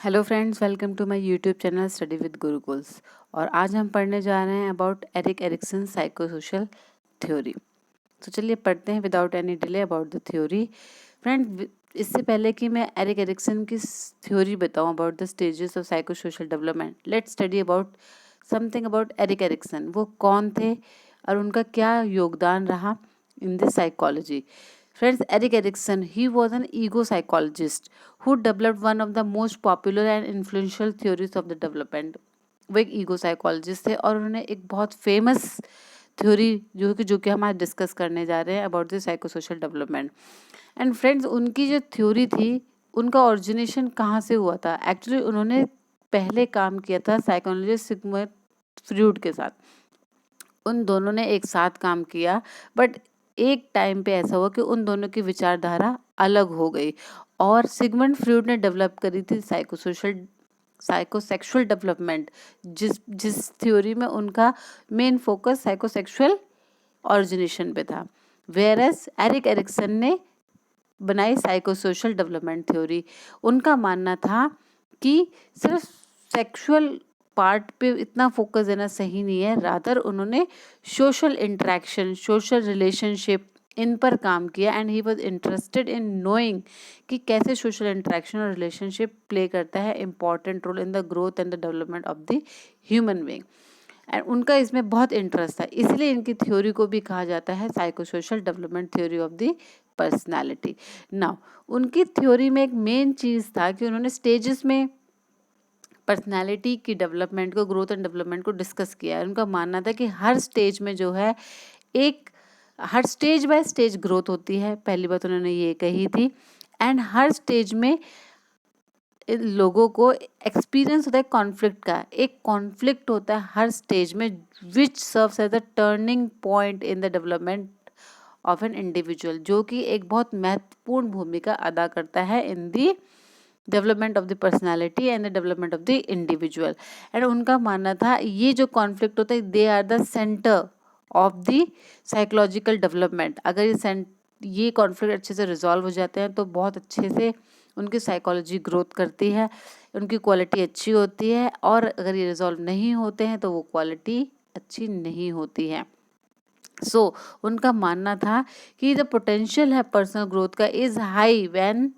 Hello friends, welcome to my YouTube channel study with Gurukuls. और आज हम पढ़ने जा रहे हैं about Erik Erikson psychosocial theory. तो चलिए पढ़ते हैं without any delay about the theory. Friend, इससे पहले कि मैं एरिक एरिक्सन की थ्योरी बताऊं about the stages of psychosocial development, let's study about something about Erik Erikson. वो कौन थे और उनका क्या योगदान रहा in this psychology. Friends, Erik Erikson, he was an ego psychologist who developed one of the most popular and influential theories of the development. वो एक ईगो साइकोलॉजिस्ट थे और उन्होंने एक बहुत फेमस थ्योरी जो कि हम आज डिस्कस करने जा रहे हैं about the psychosocial development. And friends, उनकी जो थ्योरी थी उनका ओरिजिनेशन कहाँ से हुआ था। एक्चुअली उन्होंने पहले काम किया था साइकोलॉजिस्ट सिगमंड फ्रॉइड के साथ। उन दोनों ने एक साथ काम किया, बट एक टाइम पे ऐसा हुआ कि उन दोनों की विचारधारा अलग हो गई और सिगमंड फ्रॉइड ने डेवलप करी थी साइकोसेक्सुअल डेवलपमेंट, जिस जिस थ्योरी में उनका मेन फोकस साइकोसेक्सुअल ऑरिजिनेशन पे था। वेयर एज एरिक एरिक्सन ने बनाई साइकोसोशल डेवलपमेंट थ्योरी। उनका मानना था कि सिर्फ सेक्सुअल पार्ट पे इतना फोकस देना सही नहीं है, रादर उन्होंने सोशल इंटरेक्शन, सोशल रिलेशनशिप, इन पर काम किया। And he was interested in knowing कि कैसे सोशल इंटरेक्शन और रिलेशनशिप प्ले करता है important role in the growth and the development of the human being. And उनका इसमें बहुत इंटरेस्ट था, इसलिए इनकी थ्योरी को भी कहा जाता है psychosocial development theory of the personality. Now, उनकी थ्योरी में एक मेन चीज़ था कि उन्होंने स्टेजेस में पर्सनालिटी की डेवलपमेंट को, ग्रोथ एंड डेवलपमेंट को डिस्कस किया है। उनका मानना था कि हर स्टेज में जो है हर स्टेज बाय स्टेज ग्रोथ होती है, पहली बात उन्होंने ये कही थी। एंड हर स्टेज में इन लोगों को एक्सपीरियंस होता है कॉन्फ्लिक्ट का, एक कॉन्फ्लिक्ट होता है हर स्टेज में which serves as a turning point in the development of an individual, जो कि एक बहुत महत्वपूर्ण भूमिका अदा करता है in the development of the personality and the development of the individual. And उनका मानना था ये जो कॉन्फ्लिक्ट होता है they are the centre of the psychological development. अगर ये कॉन्फ्लिक्ट अच्छे से रिजॉल्व हो जाते हैं तो बहुत अच्छे से उनकी साइकोलॉजी ग्रोथ करती है, उनकी क्वालिटी अच्छी होती है। और अगर ये रिजॉल्व नहीं होते हैं तो वो क्वालिटी अच्छी नहीं होती है। सो उनका मानना था कि द पोटेंशियल है पर्सनल ग्रोथ का is high when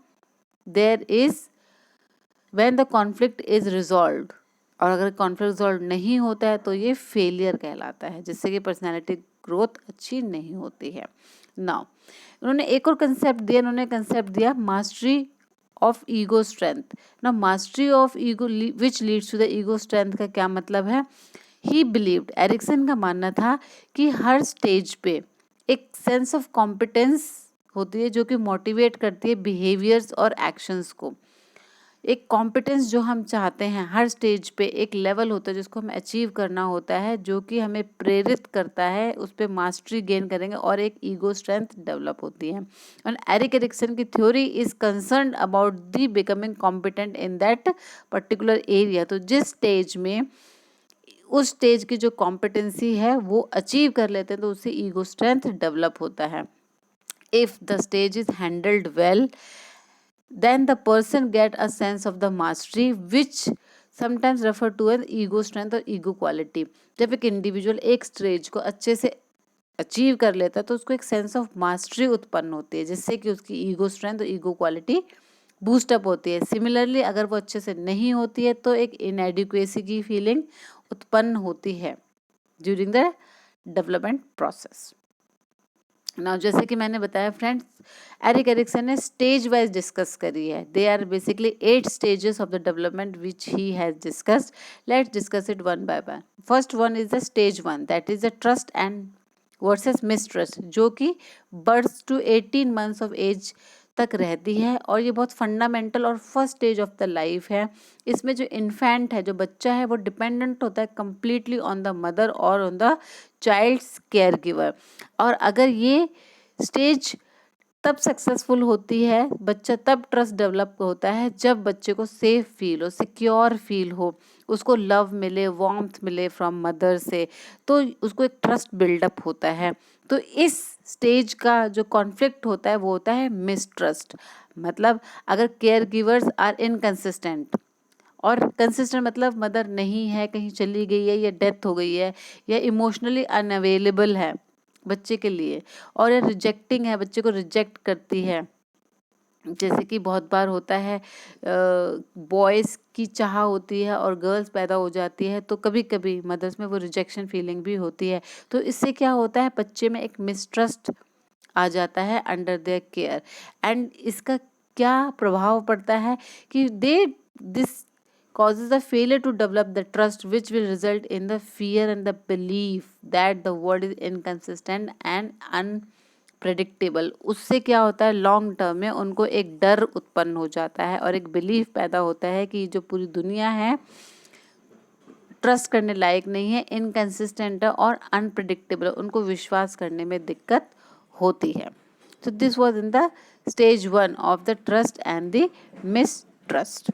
the conflict is resolved. और अगर कॉन्फ्लिक्ट रिजॉल्व नहीं होता है तो ये फेलियर कहलाता है, जिससे कि पर्सनैलिटी ग्रोथ अच्छी नहीं होती है। नाउ, उन्होंने एक और कंसेप्ट दिया मास्टरी ऑफ ईगो स्ट्रेंथ। ना, mastery of ego which leads to the ego strength का क्या मतलब है। ही बिलीव्ड, एरिक्सन का मानना था कि हर स्टेज पे एक सेंस ऑफ कॉम्पिटेंस होती है जो कि मोटिवेट करती है बिहेवियर्स और एक्शंस को। एक कॉम्पिटेंस जो हम चाहते हैं, हर स्टेज पे एक लेवल होता है जिसको हमें अचीव करना होता है, जो कि हमें प्रेरित करता है, उस पर मास्टरी गेन करेंगे और एक ईगो स्ट्रेंथ डेवलप होती है। एंड एरिक एरिक्सन की theory is concern about the becoming competent in that particular area. तो जिस स्टेज में उस स्टेज की जो कॉम्पिटेंसी है वो अचीव कर लेते हैं तो उससे ईगो स्ट्रेंथ डेवलप होता है। If the stage is handled well, then the person get a sense of the mastery which sometimes refer to as ego strength और ego quality। जब एक इंडिविजुअल एक स्टेज को अच्छे से अचीव कर लेता है तो उसको एक सेंस ऑफ मास्टरी उत्पन्न होती है, जिससे कि उसकी ईगो स्ट्रेंथ और ईगो क्वालिटी बूस्टअप होती है। सिमिलरली अगर वो अच्छे से नहीं होती है तो एक इनएडिक्वेसी की फीलिंग उत्पन्न होती है during the development process. Now, जैसे कि मैंने बताया फ्रेंड्स, एरिक एरिक्सन ने स्टेज वाइज डिस्कस करी है। They are basically 8 stages of the development which he has discussed. Let's discuss it one by one. First one is the stage 1, that is the trust and versus mistrust, जो कि birth to 18 months of age तक रहती है और ये बहुत fundamental और first stage of the life है। इसमें जो इन्फेंट है, जो बच्चा है, वो डिपेंडेंट होता है कम्प्लीटली ऑन द मदर और on the child's care giver. और अगर ये स्टेज तब सक्सेसफुल होती है, बच्चा तब ट्रस्ट डेवलप होता है जब बच्चे को सेफ फील हो, सिक्योर फील हो, उसको लव मिले, वार्मथ मिले फ्रॉम मदर से, तो उसको एक ट्रस्ट बिल्डअप होता है। तो इस स्टेज का जो कॉन्फ्लिक्ट होता है वो होता है मिसट्रस्ट। मतलब अगर केयर गिवर्स आर इनकंसिस्टेंट, और कंसिस्टेंट मतलब मदर नहीं है, कहीं चली गई है या डेथ हो गई है या इमोशनली अनअवेलेबल है बच्चे के लिए, और ये रिजेक्टिंग है, बच्चे को रिजेक्ट करती है। जैसे कि बहुत बार होता है बॉयज़ की चाह होती है और गर्ल्स पैदा हो जाती है, तो कभी कभी मदर्स में वो रिजेक्शन फीलिंग भी होती है। तो इससे क्या होता है, बच्चे में एक मिसट्रस्ट आ जाता है अंडर देयर केयर, एंड इसका क्या प्रभाव पड़ता है कि दे this causes the failure to develop the trust, which will result in the fear and the belief that the world is inconsistent and unpredictable. उससे क्या होता है, लॉन्ग टर्म में उनको एक डर उत्पन्न हो जाता है और एक बिलीफ पैदा होता है कि जो पूरी दुनिया है ट्रस्ट करने लायक नहीं है, इनकंसिस्टेंट है और अनप्रिडिक्टेबल, उनको विश्वास करने में दिक्कत होती है। So this was in the stage 1 of the trust and the mistrust.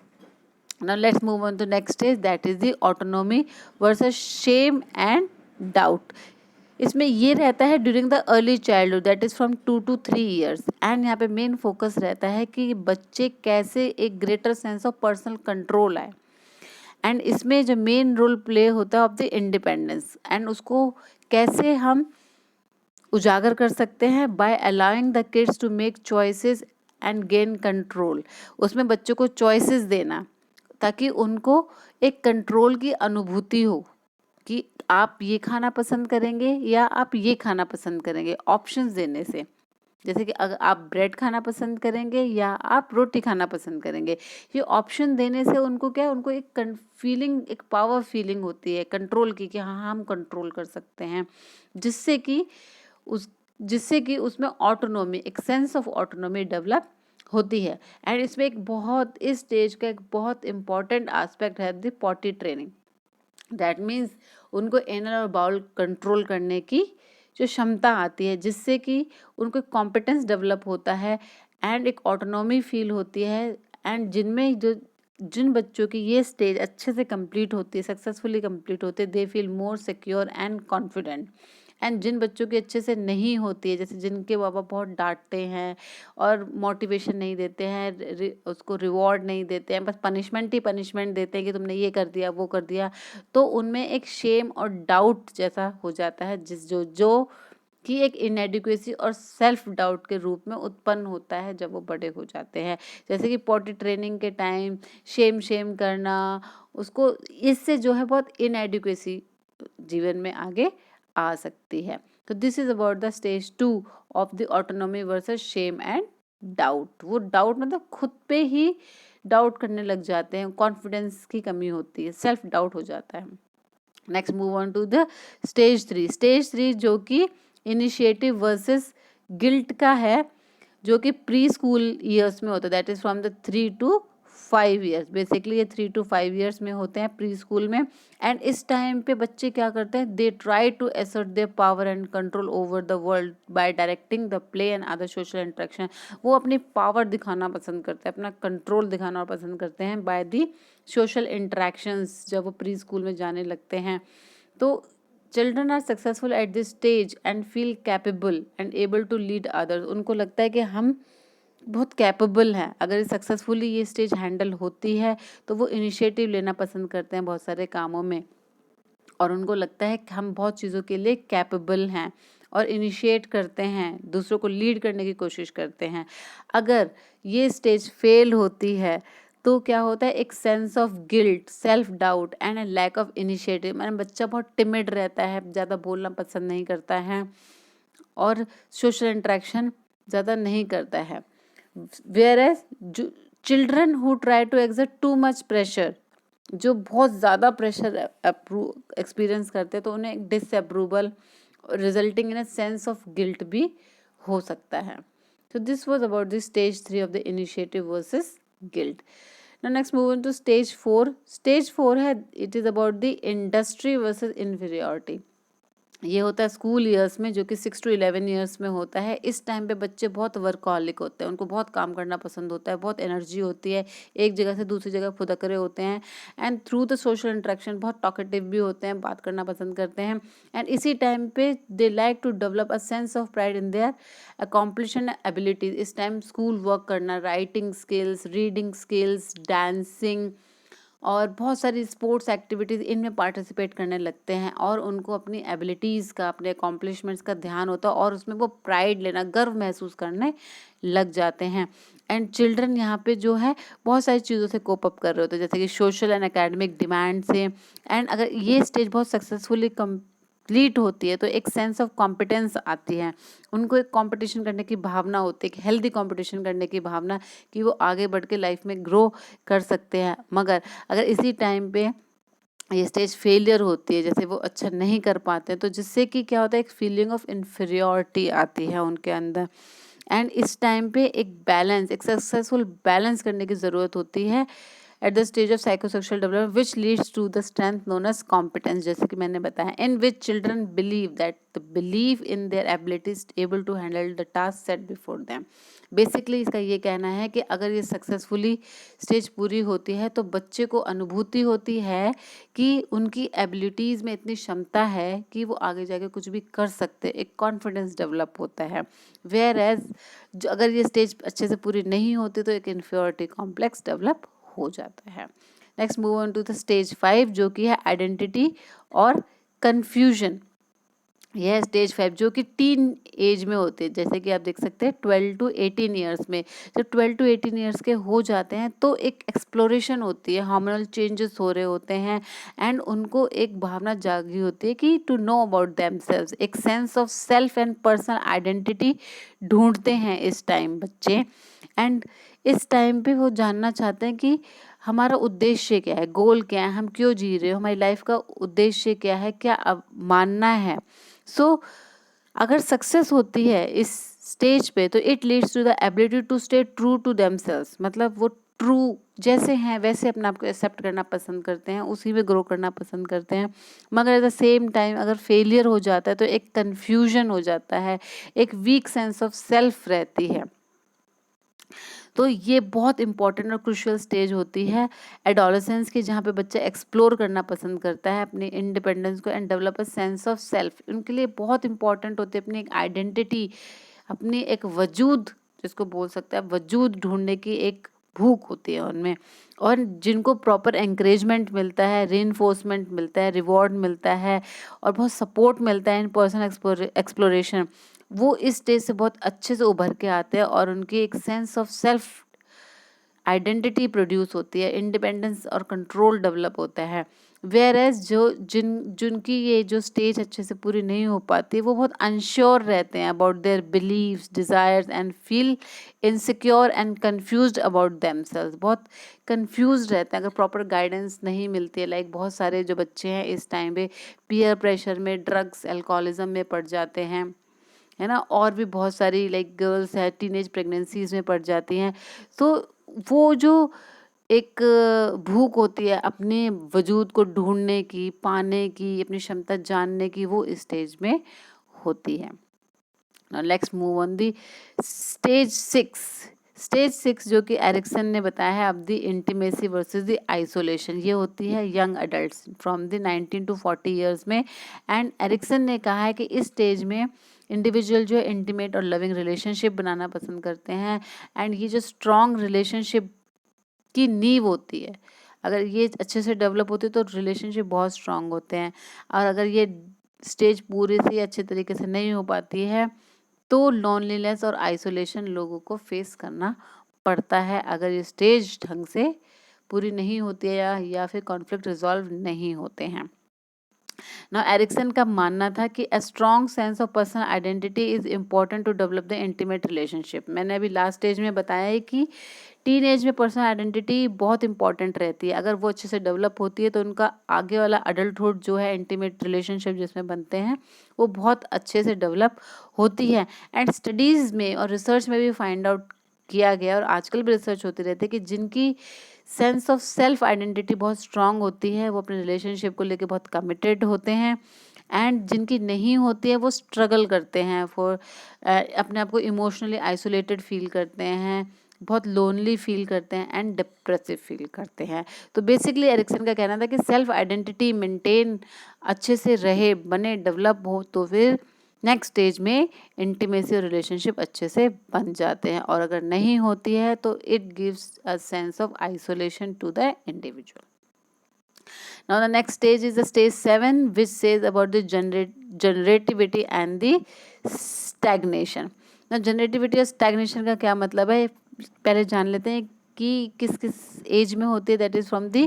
Now let's move on to next stage, that is the autonomy versus shame and doubt. इसमें ये रहता है during the early childhood, that is from 2 to 3 years, and यहाँ पे main focus रहता है कि बच्चे कैसे एक greater sense of personal control आए, एंड इसमें जो मेन रोल प्ले होता है ऑफ द इंडिपेंडेंस, एंड उसको कैसे हम उजागर कर सकते हैं by allowing the kids to make choices and gain control. उसमें बच्चों को चॉइसेस देना ताकि उनको एक कंट्रोल की अनुभूति हो कि आप ये खाना पसंद करेंगे या आप ये खाना पसंद करेंगे, ऑप्शंस देने से। जैसे कि अगर आप ब्रेड खाना पसंद करेंगे या आप रोटी खाना पसंद करेंगे, ये ऑप्शन देने से उनको क्या है, उनको एक फीलिंग, एक पावर फीलिंग होती है कंट्रोल की कि हाँ हम कंट्रोल कर सकते हैं, जिससे कि उसमें ऑटोनॉमी, एक सेंस ऑफ ऑटोनॉमी डेवलप होती है। एंड इसमें एक बहुत, इस स्टेज का एक बहुत इंपॉर्टेंट एस्पेक्ट है the potty training. That means उनको एनल और बाउल कंट्रोल करने की जो क्षमता आती है, जिससे कि उनको कॉम्पिटेंस डेवलप होता है एंड एक ऑटोनॉमी फील होती है। एंड जिन बच्चों की ये स्टेज अच्छे से कंप्लीट होती है, सक्सेसफुली कंप्लीट होते हैं, they feel more secure and confident. And जिन बच्चों की अच्छे से नहीं होती है, जैसे जिनके बाबा बहुत डांटते हैं और मोटिवेशन नहीं देते हैं, उसको रिवॉर्ड नहीं देते हैं, बस पनिशमेंट ही पनिशमेंट देते हैं कि तुमने ये कर दिया वो कर दिया, तो उनमें एक शेम और डाउट जैसा हो जाता है, जो कि एक इनएडिक्वेसी और सेल्फ डाउट के रूप में उत्पन्न होता है जब वो बड़े हो जाते हैं। जैसे कि पॉटी ट्रेनिंग के टाइम शेम करना, उसको इससे जो है बहुत इनएडिक्वेसी जीवन में आगे आ सकती है। तो this is about the stage 2 of the autonomy versus shame and doubt. वो डाउट मतलब खुद पे ही डाउट करने लग जाते हैं, कॉन्फिडेंस की कमी होती है, सेल्फ डाउट हो जाता है। Next move on to the stage 3। Stage 3 जो कि इनिशिएटिव वर्सेस गिल्ट का है, जो कि प्री स्कूल ईयर्स में होता है, that is from the 3 to 5 years। Basically ये 3 to 5 years में होते हैं प्री स्कूल में। एंड इस टाइम पे बच्चे क्या करते हैं, they try to assert their power and control over the world by directing the play and other social interaction. वो अपनी पावर दिखाना पसंद करते हैं, अपना कंट्रोल दिखाना पसंद करते हैं बाय दी सोशल इंटरेक्शंस, जब वो प्री स्कूल में जाने लगते हैं। तो children are successful at this stage and feel capable and able to lead others. उनको लगता है कि हम बहुत कैपेबल हैं, अगर सक्सेसफुली ये स्टेज हैंडल होती है तो वो इनिशिएटिव लेना पसंद करते हैं बहुत सारे कामों में, और उनको लगता है कि हम बहुत चीज़ों के लिए कैपेबल हैं और इनिशिएट करते हैं, दूसरों को लीड करने की कोशिश करते हैं। अगर ये स्टेज फेल होती है तो क्या होता है, एक sense of guilt, self doubt and a lack of initiative. मतलब बच्चा बहुत टिमिड रहता है, ज़्यादा बोलना पसंद नहीं करता है और सोशल इंटरेक्शन ज़्यादा नहीं करता है। Whereas children who try to exert too much pressure, जो बहुत ज़्यादा प्रेशर एक्सपीरियंस करते हैं, तो उन्हें एक disapproval resulting in a sense of guilt भी हो सकता है। तो this was about the stage 3 of the initiative versus guilt. Now next move on to stage 4। Stage 4 है, it is about the industry versus inferiority. ये होता है school years में, जो कि 6 to 11 ईयर्स में होता है। इस टाइम पे बच्चे बहुत वर्कहॉलिक होते हैं, उनको बहुत काम करना पसंद होता है, बहुत एनर्जी होती है, एक जगह से दूसरी जगह फुदक रहे होते हैं। And through the social interaction बहुत टॉकेटिव भी होते हैं, बात करना पसंद करते हैं। एंड इसी टाइम पे they like to develop a sense of pride in their accomplishment abilities. इस टाइम स्कूल वर्क करना, writing skills, reading skills, dancing और बहुत सारी स्पोर्ट्स एक्टिविटीज़ इनमें पार्टिसिपेट करने लगते हैं और उनको अपनी एबिलिटीज़ का, अपने अकॉम्प्लिशमेंट्स का ध्यान होता है और उसमें वो प्राइड लेना, गर्व महसूस करने लग जाते हैं। एंड चिल्ड्रन यहाँ पे जो है बहुत सारी चीज़ों से कोप अप कर रहे होते हैं, जैसे कि सोशल एंड एकेडमिक डिमांड से। एंड अगर ये स्टेज बहुत सक्सेसफुली कंप्लीट होती है तो एक सेंस ऑफ कॉम्पिटेंस आती है, उनको एक कंपटीशन करने की भावना होती है, एक हेल्दी कंपटीशन करने की भावना कि वो आगे बढ़ के लाइफ में ग्रो कर सकते हैं। मगर अगर इसी टाइम पे ये स्टेज फेलियर होती है, जैसे वो अच्छा नहीं कर पाते हैं, तो जिससे कि क्या होता है, एक फीलिंग ऑफ इन्फीरियॉरिटी आती है उनके अंदर। एंड इस टाइम पे एक बैलेंस, एक सक्सेसफुल बैलेंस करने की ज़रूरत होती है at the stage of psychosexual development which leads to the strength known as competence, जैसे कि मैंने बताया, in which children believe that the believe in their abilities able to handle the task set before them. Basically इसका ये कहना है कि अगर ये सक्सेसफुली स्टेज पूरी होती है तो बच्चे को अनुभूति होती है कि उनकी एबिलिटीज़ में इतनी क्षमता है कि वो आगे जाके कुछ भी कर सकते, एक कॉन्फिडेंस डेवलप होता है। वेयर एज जो अगर ये स्टेज अच्छे से पूरी नहीं होती तो एक इन्फीरियरिटी कॉम्प्लेक्स डेवलप हो जाता है। Next move on to the stage 5 जो कि है आइडेंटिटी और कन्फ्यूजन। यह स्टेज 5 जो कि टीन एज में होते हैं, जैसे कि आप देख सकते हैं 12 टू 18 ईयर्स में। जब 12 टू 18 ईयर्स के हो जाते हैं तो एक एक्सप्लोरेशन होती है, हार्मोनल चेंजेस हो रहे होते हैं एंड उनको एक भावना जागी होती है कि टू नो अबाउट देमसेल्व्स, एक sense of self and personal identity ढूंढते हैं इस टाइम बच्चे। एंड इस टाइम पे वो जानना चाहते हैं कि हमारा उद्देश्य क्या है, गोल क्या है, हम क्यों जी रहे हो, हमारी लाइफ का उद्देश्य क्या है, क्या अब मानना है। सो अगर सक्सेस होती है इस स्टेज पे तो it leads to the ability to stay true to themselves, मतलब वो ट्रू जैसे हैं वैसे अपने आप को एक्सेप्ट करना पसंद करते हैं, उसी में ग्रो करना पसंद करते हैं। मगर एट द सेम टाइम अगर फेलियर हो जाता है तो एक कन्फ्यूजन हो जाता है, एक वीक सेंस ऑफ सेल्फ रहती है। तो ये बहुत इंपॉर्टेंट और क्रूशियल स्टेज होती है एडोलेसेंस की, जहाँ पे बच्चा एक्सप्लोर करना पसंद करता है अपनी इंडिपेंडेंस को and develop a sense of self. उनके लिए बहुत इंपॉर्टेंट होती है अपनी एक आइडेंटिटी, अपनी एक वजूद, जिसको बोल सकते हैं वजूद ढूंढने की एक भूख होती है उनमें। और जिनको प्रॉपर एंकरेजमेंट मिलता है, रीइंफोर्समेंट मिलता है, रिवॉर्ड मिलता है और बहुत सपोर्ट मिलता है इन पर्सनल एक्सप्लोरेशन, वो इस स्टेज से बहुत अच्छे से उभर के आते हैं और उनकी एक sense of self identity produce होती है, इंडिपेंडेंस और कंट्रोल डेवलप होता है। वेयर एज जिनकी ये जो स्टेज अच्छे से पूरी नहीं हो पाती वो बहुत अनश्योर रहते हैं about their beliefs, desires and feel insecure and confused about themselves, बहुत कंफ्यूज रहते हैं अगर प्रॉपर गाइडेंस नहीं मिलती है। लाइक बहुत सारे जो बच्चे हैं इस टाइम पे पीयर प्रेशर में, ड्रग्स, अल्कोहलिज्म में पड़ जाते हैं, है ना, और भी बहुत सारी लाइक गर्ल्स है टीनेज प्रेगनेंसीज में पड़ जाती हैं। तो वो जो एक भूख होती है अपने वजूद को ढूंढने की, पाने की, अपनी क्षमता जानने की, वो इस स्टेज में होती है। Now let's move on the stage 6। Stage 6 जो कि एरिक्सन ने बताया है अब the intimacy versus the isolation, ये होती है young adults from the 19 to 40 years में। एंड एरिक्सन ने कहा है कि इस स्टेज में इंडिविजुअल जो है इंटीमेट और लविंग रिलेशनशिप बनाना पसंद करते हैं। एंड ये जो स्ट्रॉन्ग रिलेशनशिप की नींव होती है, अगर ये अच्छे से डेवलप होती है तो रिलेशनशिप बहुत स्ट्रांग होते हैं। और अगर ये स्टेज पूरे से अच्छे तरीके से नहीं हो पाती है तो लोनलीनेस और आइसोलेशन लोगों को फेस करना पड़ता है, अगर ये स्टेज ढंग से पूरी नहीं होती है या फिर कॉन्फ्लिक्ट रिजॉल्व नहीं होते हैं। Now, एरिक्सन का मानना था कि a strong sense of personal identity is important to develop the intimate relationship। मैंने अभी लास्ट स्टेज में बताया है कि टीन एज में पर्सनल आइडेंटिटी बहुत इंपॉर्टेंट रहती है, अगर वो अच्छे से डेवलप होती है तो उनका आगे वाला अडल्टहुड जो है इंटीमेट रिलेशनशिप जिसमें बनते हैं वो बहुत अच्छे से डेवलप होती है। एंड स्टडीज़ में और रिसर्च में भी फाइंड आउट किया गया और आजकल भी रिसर्च होती रहती है कि जिनकी सेंस ऑफ सेल्फ आइडेंटिटी बहुत स्ट्रांग होती है वो अपने रिलेशनशिप को लेके बहुत कमिटेड होते हैं। एंड जिनकी नहीं होती है वो स्ट्रगल करते हैं फॉर अपने आप को इमोशनली आइसोलेटेड फील करते हैं, बहुत लोनली फील करते हैं एंड डिप्रेसिव फील करते हैं। तो बेसिकली एरिक्सन का कहना था कि सेल्फ आइडेंटिटी मेंटेन अच्छे से रहे, बने, डेवलप हो तो फिर नेक्स्ट स्टेज में इंटीमेसी और रिलेशनशिप अच्छे से बन जाते हैं, और अगर नहीं होती है तो it gives a sense of isolation to the individual. Now the next stage is the stage 7, which says about the generativity and the stagnation. Now generativity और stagnation का क्या मतलब है, पहले जान लेते हैं कि किस किस एज में होती है. That is from the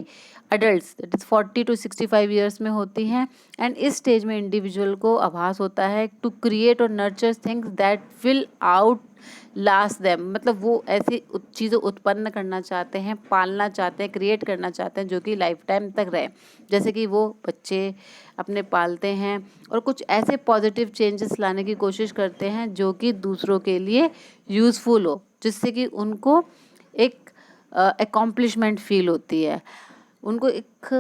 adults, that is 40 to 65 years में होती हैं. एंड इस स्टेज में इंडिविजुअल को आभास होता है टू क्रिएट और nurture things that will out last them. मतलब वो ऐसी चीज़ें उत्पन्न करना चाहते हैं, पालना चाहते हैं, क्रिएट करना चाहते हैं जो कि लाइफ टाइम तक रहे. जैसे कि वो बच्चे अपने पालते हैं और कुछ ऐसे पॉजिटिव चेंजेस लाने की कोशिश करते हैं जो कि दूसरों के लिए यूज़फुल हो, जिससे कि उनको एक अकॉम्प्लिशमेंट फील होती है, उनको एक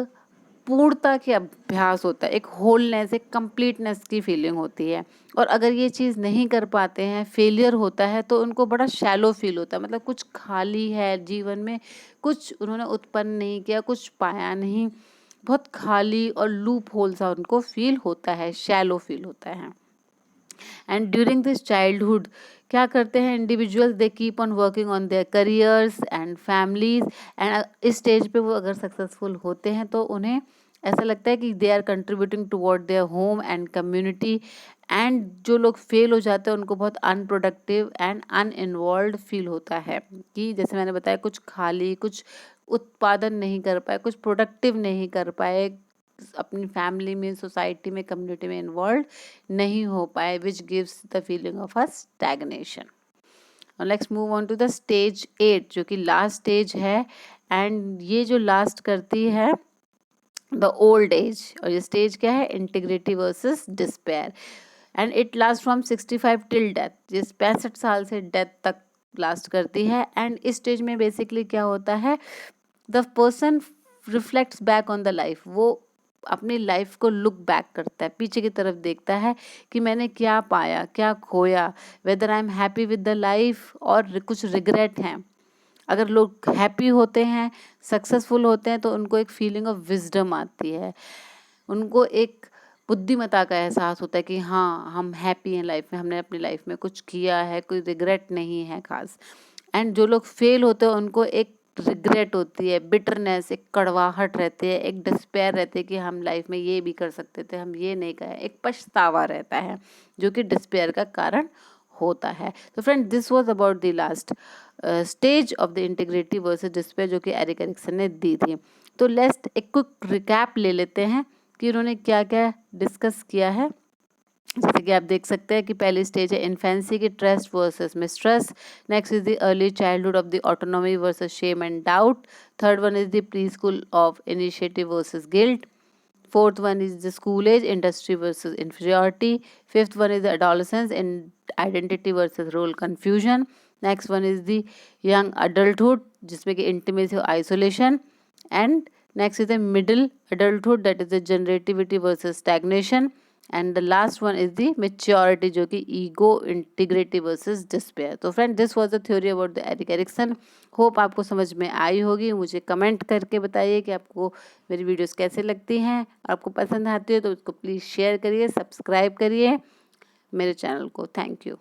पूर्णता के अभ्यास होता है, एक होलनेस, एक कंप्लीटनेस की फीलिंग होती है. और अगर ये चीज़ नहीं कर पाते हैं, फेलियर होता है, तो उनको बड़ा शैलो फील होता है. मतलब कुछ खाली है जीवन में, कुछ उन्होंने उत्पन्न नहीं किया, कुछ पाया नहीं, बहुत खाली और लूप होल सा उनको फील होता है, शैलो फील होता है. एंड ड्यूरिंग दिस चाइल्डहुड क्या करते हैं individuals, they keep on working on their careers and families. And इस स्टेज पे वो अगर सक्सेसफुल होते हैं तो उन्हें ऐसा लगता है कि they are contributing toward their home and community. And जो लोग फेल हो जाते हैं उनको बहुत अनप्रोडक्टिव एंड अनइन्वॉल्व फील होता है कि जैसे मैंने बताया, कुछ खाली, कुछ उत्पादन नहीं कर पाए, कुछ प्रोडक्टिव नहीं कर पाए, अपनी फैमिली में, सोसाइटी में, कम्युनिटी में इन्वॉल्व नहीं हो पाए, which gives the feeling of a stagnation. Let's move on to the stage 8 जो कि लास्ट स्टेज है. एंड ये जो लास्ट करती है द ओल्ड एज. और ये स्टेज क्या है, integrity versus despair. And it last from 65 till death. जिस 65 साल से डेथ तक लास्ट करती है. एंड इस स्टेज में बेसिकली क्या होता है, the person reflects back on the life. वो अपनी लाइफ को लुक बैक करता है, पीछे की तरफ देखता है कि मैंने क्या पाया, क्या खोया, whether I am happy with the life और कुछ रिग्रेट हैं. अगर लोग हैप्पी होते हैं, सक्सेसफुल होते हैं, तो उनको एक फीलिंग ऑफ विजडम आती है, उनको एक बुद्धिमत्ता का एहसास होता है कि हाँ, हम हैप्पी हैं लाइफ में, हमने अपनी लाइफ में कुछ किया है, कोई रिग्रेट नहीं है खास. एंड जो लोग फेल होते हैं उनको एक रिग्रेट होती है, बिटरनेस, एक कड़वाहट रहती है, एक डिस्पेयर रहती है कि हम लाइफ में ये भी कर सकते थे, हम ये नहीं करे. एक पछतावा रहता है जो कि डिस्पेयर का कारण होता है. तो friend, this was about the last stage of the integrity versus despair जो कि एरिक एरिक्सन ने दी थी. तो लेट्स एक क्विक रिकैप ले लेते हैं कि उन्होंने क्या क्या डिस्कस किया है. जैसे कि आप देख सकते हैं कि पहली स्टेज है इन्फेंसी की trust versus mistrust. Next is the early childhood of the autonomy versus shame and doubt. Third one is the pre school of initiative versus guilt. Fourth one is the school age, industry versus inferiority. Fifth one is the adolescence in identity versus role confusion. Next one is the young adulthood, जिसमें कि intimacy और isolation. And next is the middle adulthood, that is the generativity versus stagnation. And the last one is the maturity जो कि ego, integrity versus despair. तो friend, this was the theory about the Erik Erikson. Hope आपको समझ में आई होगी. मुझे comment करके बताइए कि आपको मेरी वीडियोस कैसे लगती हैं. आपको पसंद आती है तो उसको प्लीज़ शेयर करिए, सब्सक्राइब करिए मेरे चैनल को. Thank you.